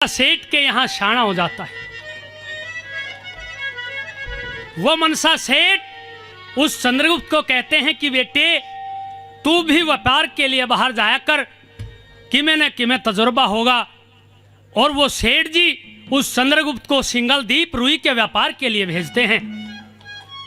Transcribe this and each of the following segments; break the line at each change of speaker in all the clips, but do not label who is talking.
सेठ के यहां शाना हो जाता है। वो मनसा सेठ उस चंद्रगुप्त को कहते हैं कि बेटे तू भी व्यापार के लिए बाहर जाया कर, किमें न किमें तजुर्बा होगा। और वो सेठ जी उस चंद्रगुप्त को सिंगल दीप रुई के व्यापार के लिए भेजते हैं।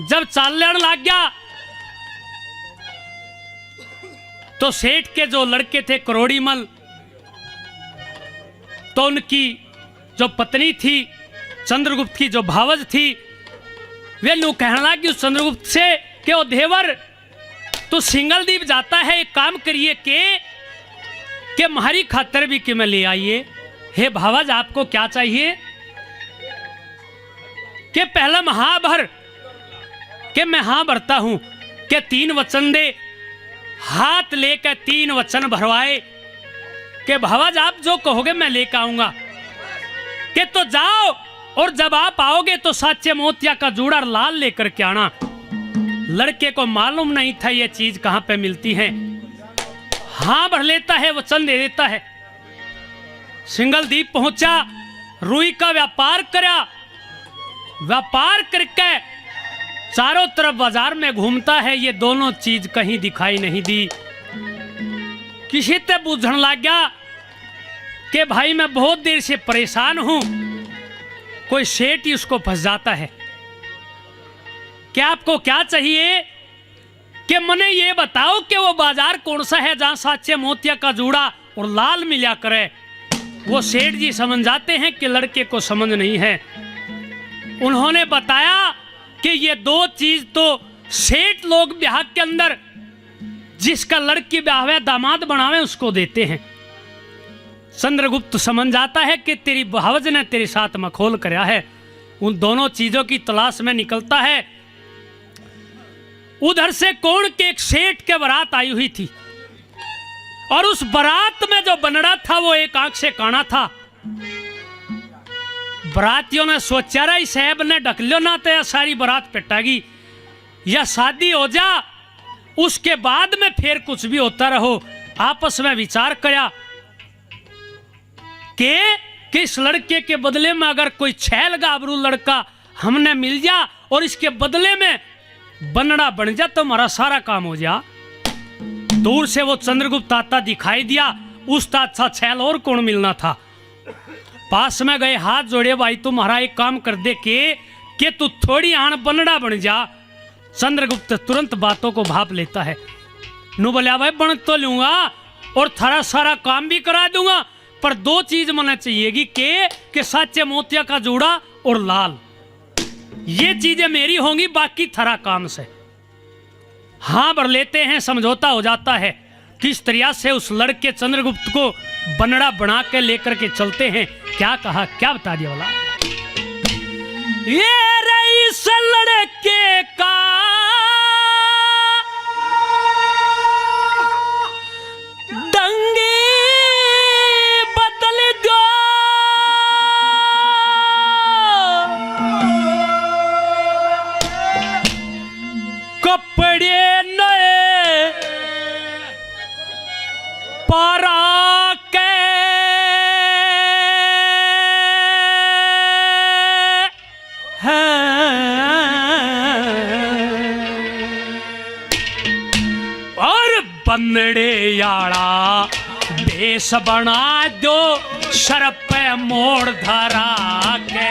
जब चलने लग गया तो सेठ के जो लड़के थे करोड़ीमल, तो उनकी जो पत्नी थी चंद्रगुप्त की जो भावज थी, वे नु कहने लगी उस चंद्रगुप्त से कि ओ देवर तो सिंगल दीप जाता है, एक काम करिए कि हमारी खातर भी कि मैं ले आइए। हे भावज आपको क्या चाहिए? कि पहला महाभर कि मैं हाँ भरता हूं, कि 3 वचन दे। हाथ लेकर 3 वचन भरवाए कि भावज आप जो कहोगे मैं लेकर आऊंगा। कि तो जाओ और जब आप आओगे तो साचे मोतिया का जूड़ा लाल लेकर के आना। लड़के को मालूम नहीं था ये चीज कहां पे मिलती है। हां भर लेता है, वचन दे देता है। सिंगल दीप पहुंचा, रुई का व्यापार करा। व्यापार करके चारों तरफ बाजार में घूमता है, ये दोनों चीज कहीं दिखाई नहीं दी। किसी ते बूझने लग गया कि भाई मैं बहुत देर से परेशान हूं। कोई सेठ ही उसको फंस जाता है कि आपको क्या चाहिए? कि मने ये बताओ कि वो बाजार कौन सा है जहां साचे मोतिया का जूड़ा और लाल मिला करे। वो सेठ जी समझ जाते हैं कि लड़के को समझ नहीं है। उन्होंने बताया कि ये 2 चीज तो सेठ लोग ब्याह के अंदर जिसका लड़की ब्याहवे दामाद बनावे उसको देते हैं। चंद्रगुप्त समझ जाता है कि तेरी भावज ने तेरे साथ मखौल कराया है। उन दोनों चीजों की तलाश में निकलता है। उधर से कोण के एक सेठ के बारात आई हुई थी और उस बारात में जो बनड़ा था वो एक आंख से काना था। बरातियों ने सोचा रहा साहब ने ढक लियो ना तो सारी बारात पिटागी, या शादी हो जा उसके बाद में फिर कुछ भी होता रहो। आपस में विचार किया कि इस लड़के के बदले में अगर कोई छैल गाभरू लड़का हमने मिल जा और इसके बदले में बनड़ा बन जा तो हमारा सारा काम हो जा। दूर से वो चंद्रगुप्त आता दिखाई दिया। उसका अच्छा छैल और कौन मिलना था। पास में गए, हाथ जोड़े, भाई तुम्हारा एक काम कर दे कि तू थोड़ी आन बनड़ा बन जा। चंद्रगुप्त तुरंत बातों को भाप लेता है। नु बोलिया भाई बन तो लूंगा और थारा सारा काम भी करा दूंगा, पर 2 चीज मने चाहिएगी कि साचे मोतिया का जूड़ा और लाल, ये चीजें मेरी होंगी, बाकी थारा काम से। हां भर लेते हैं, समझौता हो जाता है। किस तरह से उस लड़के चंद्रगुप्त को बनड़ा बना के लेकर के चलते हैं। क्या कहा, क्या बता दिया वाला? ये रईस लड़के का डंगी बदल दो, कपड़े नए पारा के और बनड़े याड़ा बेस बना दो, सर पे मोड़ धरा के।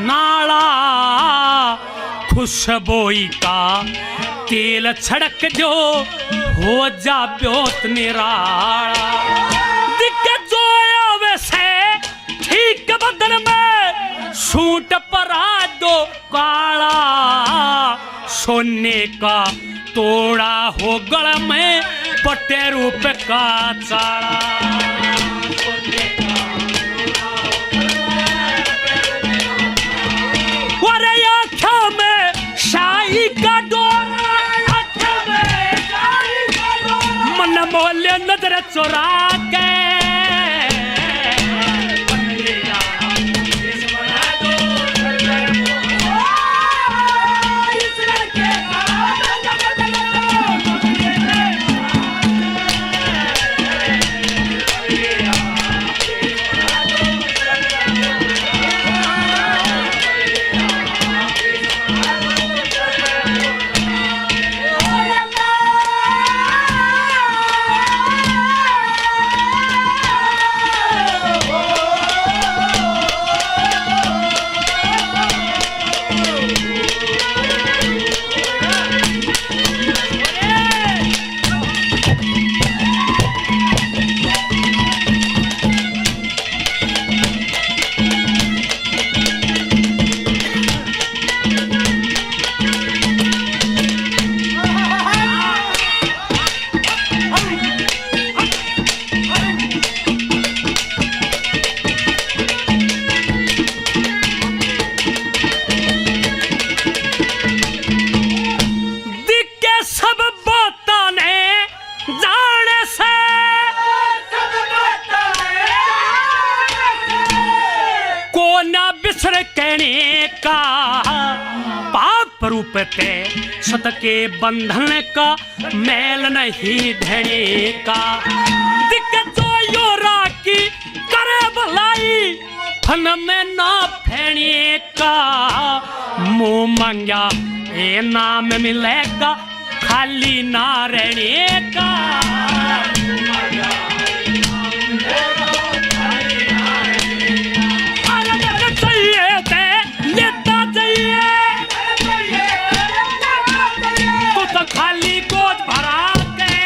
नाला खुशबोई का तेल छड़क जो हो जा ब्योत निराला दिक्के जो वैसे ठीक बदन में सूट परा दो काला सोने का तोड़ा हो गल में पट्टे रूप का चाड़ा मोले नजर चुरा के रूपते सत के बंधन का मैल नहीं ढेने का दिक्कत जो यो राखी करे भलाई फन में ना फेने का मुंह मांगा ये नाम मिलेगा खाली ना रहने का खाली गोद भरा के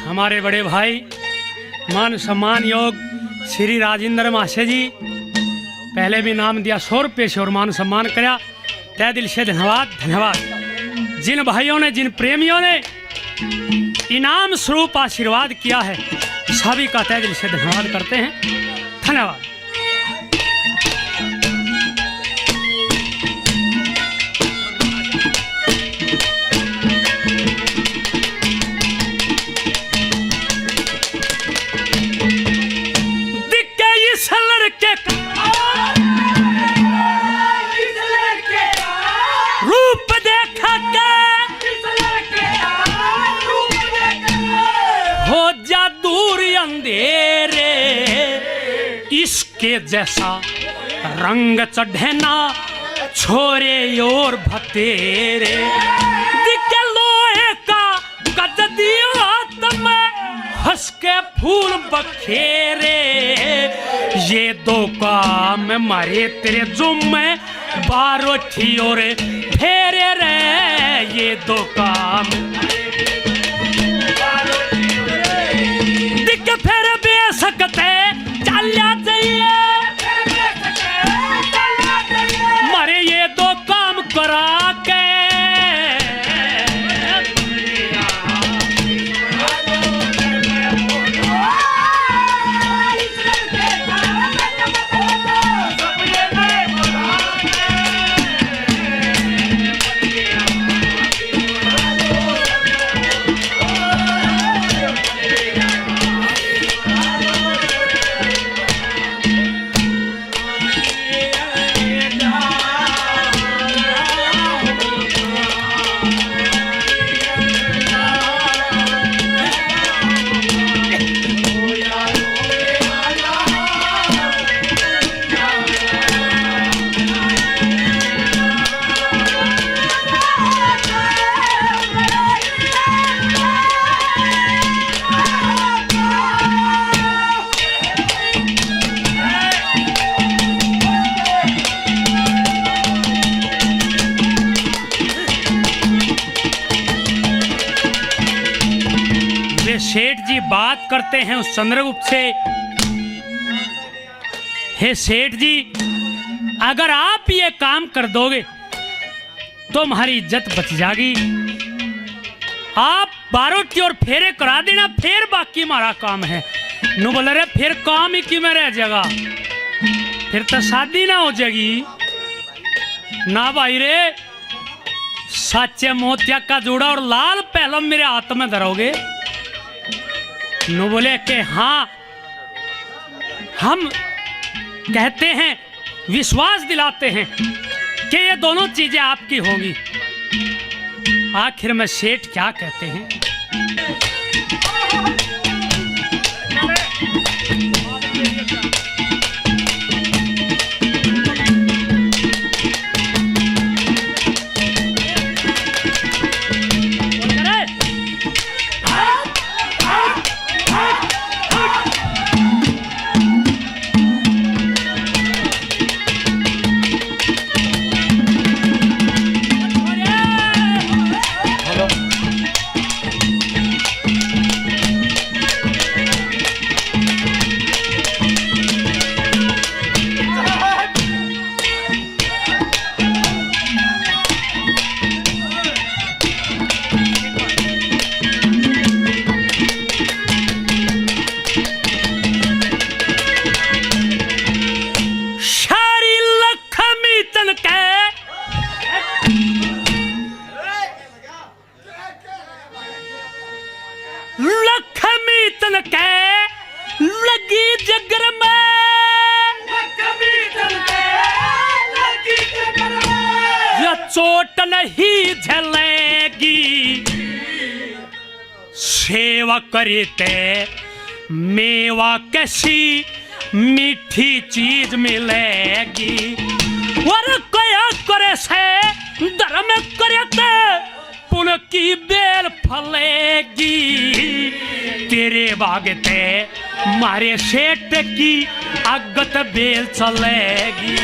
हमारे बड़े भाई मान सम्मान योग श्री राजेंद्र महाशय जी पहले भी नाम दिया 100 रुपये से और मान सम्मान कराया तय दिल से धन्यवाद धन्यवाद। जिन भाइयों ने जिन प्रेमियों ने इनाम स्वरूप आशीर्वाद किया है सभी का तय दिल से धन्यवाद करते हैं धन्यवाद। इसके जैसा रंग चढ़ना छोरे और भतेरे दिखे लोहे का गज दियो हाथ में हंस के फूल बखेरे ये दो काम मारे तेरे जुम्मे बारो ठियोरे फेरे रे ये दो काम दिखे फेरे बेसकते चलिया जाइए मारे ये दो काम करा के सेठ जी बात करते हैं उस चंद्रगुप्त से। हे सेठ जी, अगर आप ये काम कर दोगे तो हमारी इज्जत बच जाएगी। आप बारोटी और फेरे करा देना, फिर बाकी हमारा काम है। नु बोले रे फिर काम ही क्यों में रह जाएगा, फिर तो शादी ना हो जाएगी ना भाई रे। सच्चे मोतिया का जोड़ा और लाल पहलम मेरे हाथ में धरोगे। नु बोले कि हाँ, हम कहते हैं, विश्वास दिलाते हैं कि ये दोनों चीजें आपकी होंगी। आखिर में सेठ क्या कहते हैं? लक्ष्मी तन के लगी जगर में, लक्ष्मी तन के लगी जगर में, ये चोट नहीं झलेगी। सेवा करते मेवा कैसी मीठी चीज मिलेगी। और कया करे से धर्म करते पुन की बेल फलेगी। तेरे बागते मारे सेठ की अगत बेल चलेगी।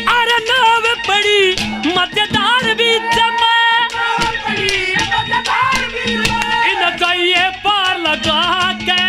अरे नाव पड़ी मजेदार भी जमे, इन जाइए पार लगा के